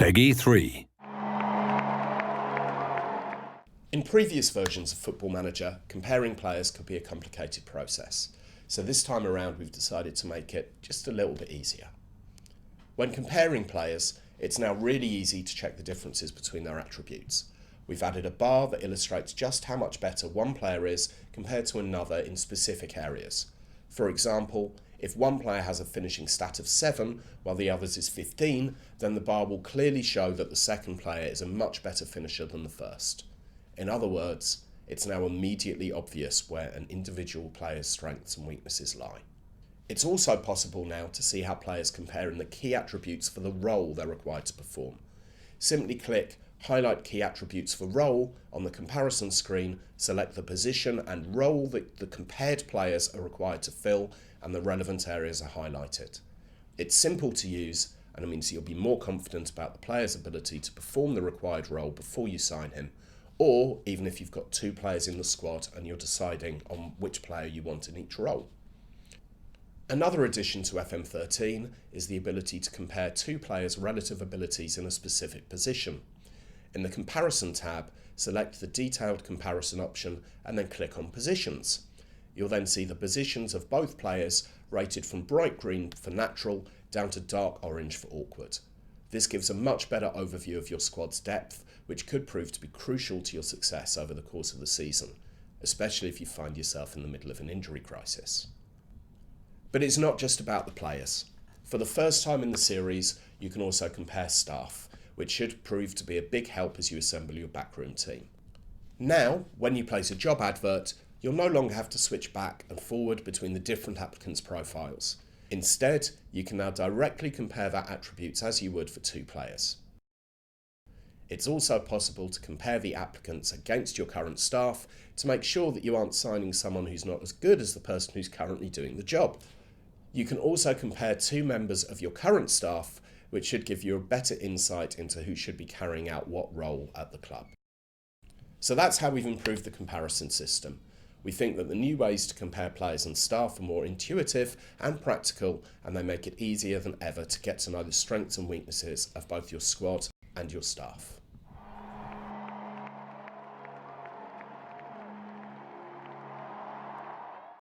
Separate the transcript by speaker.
Speaker 1: Peggy 3.
Speaker 2: In previous versions of Football Manager, comparing players could be a complicated process. So this time around we've decided to make it just a little bit easier. When comparing players, it's now really easy to check the differences between their attributes. We've added a bar that illustrates just how much better one player is compared to another in specific areas. For example, if one player has a finishing stat of 7 while the other's is 15, then the bar will clearly show that the second player is a much better finisher than the first. In other words, it's now immediately obvious where an individual player's strengths and weaknesses lie. It's also possible now to see how players compare in the key attributes for the role they're required to perform. Simply click Highlight Key Attributes for Role on the comparison screen, select the position and role that the compared players are required to fill, and the relevant areas are highlighted. It's simple to use, and it means you'll be more confident about the player's ability to perform the required role before you sign him, or even if you've got 2 players in the squad and you're deciding on which player you want in each role. Another addition to FM13 is the ability to compare 2 players' relative abilities in a specific position. In the Comparison tab, select the Detailed Comparison option and then click on Positions. You'll then see the positions of both players rated from bright green for natural down to dark orange for awkward. This gives a much better overview of your squad's depth, which could prove to be crucial to your success over the course of the season, especially if you find yourself in the middle of an injury crisis. But it's not just about the players. For the first time in the series, you can also compare staff, which should prove to be a big help as you assemble your backroom team. Now, when you place a job advert, you'll no longer have to switch back and forward between the different applicants' profiles. Instead, you can now directly compare their attributes as you would for 2 players. It's also possible to compare the applicants against your current staff to make sure that you aren't signing someone who's not as good as the person who's currently doing the job. You can also compare 2 members of your current staff, which should give you a better insight into who should be carrying out what role at the club. So that's how we've improved the comparison system. We think that the new ways to compare players and staff are more intuitive and practical, and they make it easier than ever to get to know the strengths and weaknesses of both your squad and your staff.